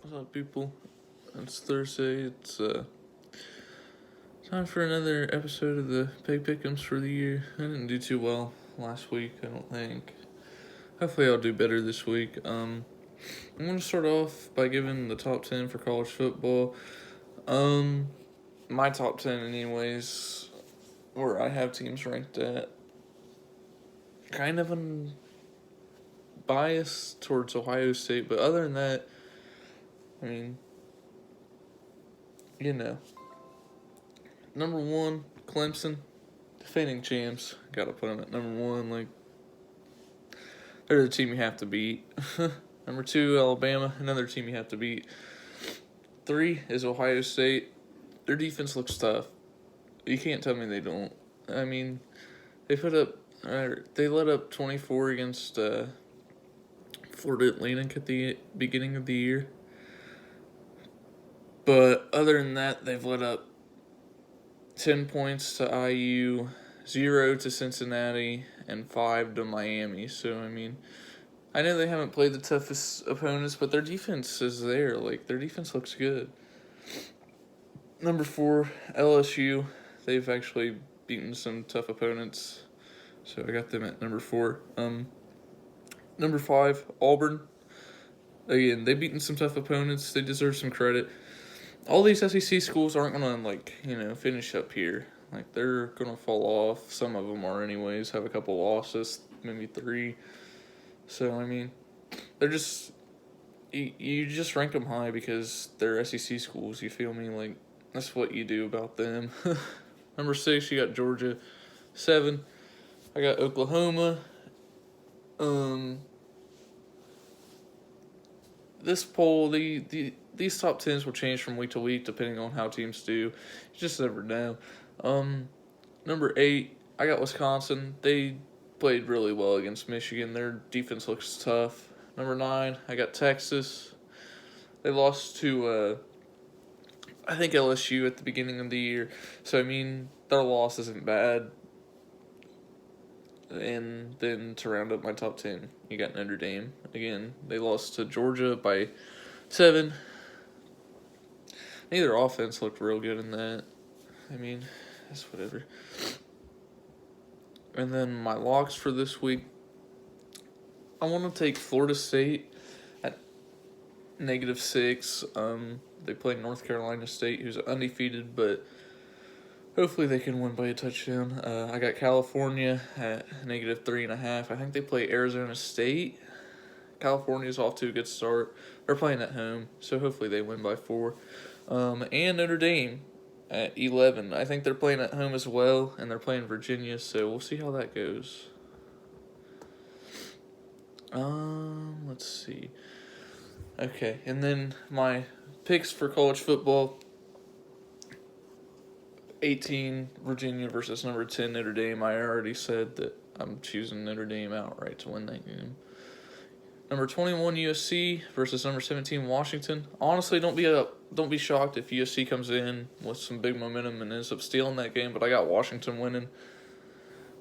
What's up, people? It's Thursday. It's time for another episode of the Pegg Pick Ems for the year. I didn't do too well last week, I don't think. Hopefully, I'll do better this week. I'm gonna start off by giving the top 10 for college football. My top 10, anyways, where I have teams ranked at. Kind of a bias towards Ohio State, but other than that, I mean, you know. Number 1, Clemson, defending champs. Gotta put them at number 1. Like, they're the team you have to beat. Number 2, Alabama, another team you have to beat. 3 is Ohio State. Their defense looks tough. You can't tell me they don't. I mean, they let up 24 against Florida Atlantic at the beginning of the year. But other than that, they've let up 10 points to IU, 0 to Cincinnati, and 5 to Miami. So, I mean, I know they haven't played the toughest opponents, but their defense is there. Like, their defense looks good. Number 4, LSU. They've actually beaten some tough opponents, so I got them at number 4. Number 5, Auburn. Again, they've beaten some tough opponents. They deserve some credit. All these SEC schools aren't going to, finish up here. Like, they're going to fall off. Some of them are anyways, have a couple losses, maybe 3. So, I mean, they're just, you just rank them high because they're SEC schools, you feel me? Like, that's what you do about them. Number 6, you got Georgia. 7, I got Oklahoma. This poll, these top 10s will change from week to week depending on how teams do. You just never know. Number 8, I got Wisconsin. They played really well against Michigan. Their defense looks tough. Number 9, I got Texas. They lost to, I think, LSU at the beginning of the year. So, I mean, their loss isn't bad. And then to round up my top 10, you got Notre Dame. Again, they lost to Georgia by 7. Neither offense looked real good in that. I mean, that's whatever. And then my locks for this week, I want to take Florida State at -6. They play North Carolina State, who's undefeated, but hopefully they can win by a touchdown. I got California at -3.5. I think they play Arizona State. California's off to a good start. They're playing at home, so hopefully they win by 4. And Notre Dame at 11. I think they're playing at home as well, and they're playing Virginia, so we'll see how that goes. Let's see. Okay, and then my picks for college football. 18, Virginia versus number 10, Notre Dame. I already said that I'm choosing Notre Dame outright to win that game. Number 21, USC versus number 17, Washington. Honestly, don't be shocked if USC comes in with some big momentum and ends up stealing that game, but I got Washington winning.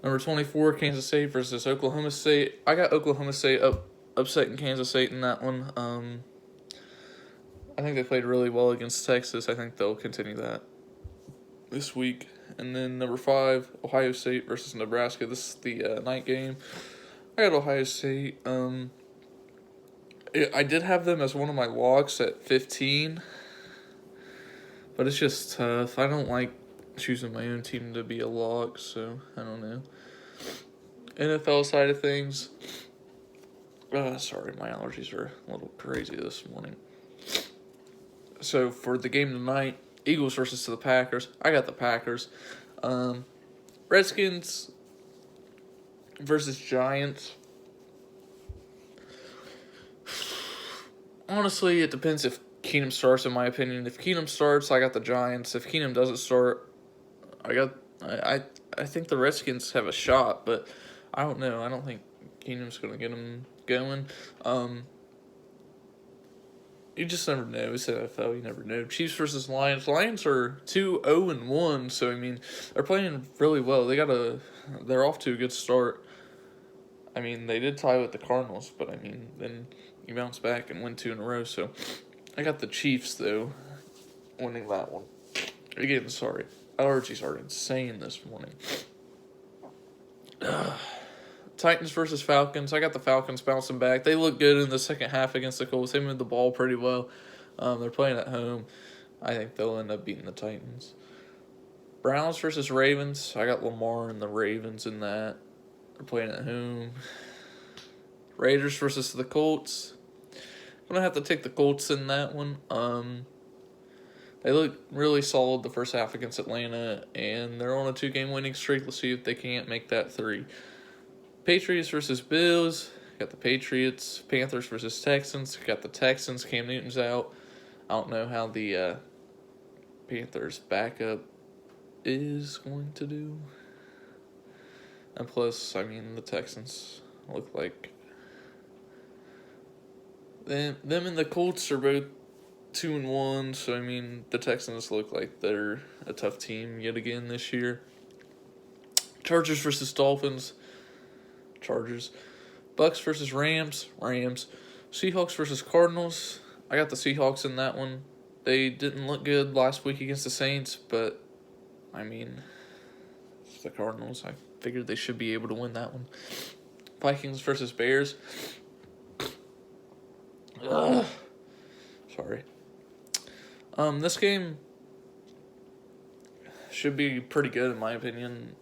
Number 24, Kansas State versus Oklahoma State. I got Oklahoma State upsetting Kansas State in that one. I think they played really well against Texas. I think they'll continue that this week. And then number 5, Ohio State versus Nebraska. This is the night game. I got Ohio State. I did have them as one of my locks at 15, but it's just tough. I don't like choosing my own team to be a lock, so I don't know. NFL side of things. Sorry, my allergies are a little crazy this morning. So for the game tonight, Eagles versus the Packers. I got the Packers. Redskins versus Giants. Honestly, it depends if Keenum starts, in my opinion. If Keenum starts, I got the Giants. If Keenum doesn't start, I think the Redskins have a shot, but I don't know. I don't think Keenum's going to get them going. You just never know. It's NFL. You never know. Chiefs versus Lions. Lions are 2-0-1, so I mean they're playing really well. They're off to a good start. I mean, they did tie with the Cardinals, but I mean then you bounce back and win 2 in a row. So I got the Chiefs, though, winning that one. Again, sorry. Allergies are insane this morning. Titans versus Falcons. I got the Falcons bouncing back. They look good in the second half against the Colts. They moved the ball pretty well. They're playing at home. I think they'll end up beating the Titans. Browns versus Ravens. I got Lamar and the Ravens in that. They're playing at home. Raiders versus the Colts. I'm going to have to take the Colts in that one. They look really solid the first half against Atlanta, and they're on a 2-game winning streak. Let's see if they can't make that 3. Patriots versus Bills. Got the Patriots. Panthers versus Texans. Got the Texans. Cam Newton's out. I don't know how the Panthers backup is going to do. And plus, I mean, the Texans look like them and the Colts are both 2-1, so I mean the Texans look like they're a tough team yet again this year. Chargers versus Dolphins. Chargers. Bucks versus Rams. Rams. Seahawks versus Cardinals. I got the Seahawks in that one. They didn't look good last week against the Saints, but I mean, it's the Cardinals. I figured they should be able to win that one. Vikings versus Bears. Sorry. This game should be pretty good in my opinion.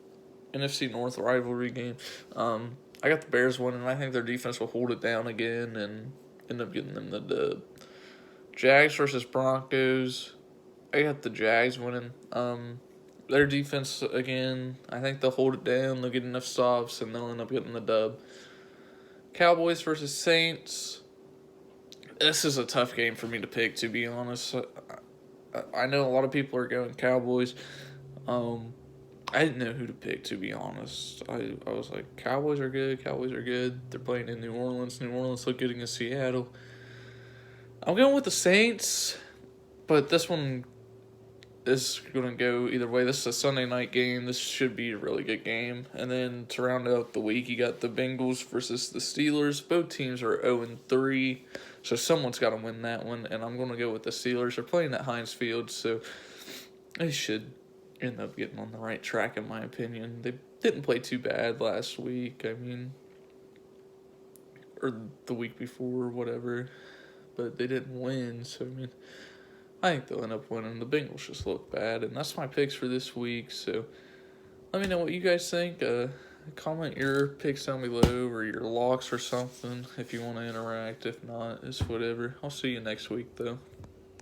NFC North rivalry game. I got the Bears winning, and I think their defense will hold it down again and end up getting them the dub. Jags versus Broncos. I got the Jags winning. Their defense, again, I think they'll hold it down. They'll get enough stops, and they'll end up getting the dub. Cowboys versus Saints. This is a tough game for me to pick, to be honest. I know a lot of people are going Cowboys. I didn't know who to pick, to be honest. I was like, Cowboys are good. They're playing in New Orleans. New Orleans look good against Seattle. I'm going with the Saints, but this one is going to go either way. This is a Sunday night game. This should be a really good game. And then to round out the week, you got the Bengals versus the Steelers. Both teams are 0-3, so someone's got to win that one, and I'm going to go with the Steelers. They're playing at Heinz Field, so they should end up getting on the right track, in my opinion. They didn't play too bad last week, or the week before, or whatever, but they didn't win, so, I think they'll end up winning. The Bengals just look bad, and that's my picks for this week, so let me know what you guys think. Comment your picks down below, or your locks or something, if you want to interact. If not, it's whatever. I'll see you next week, though.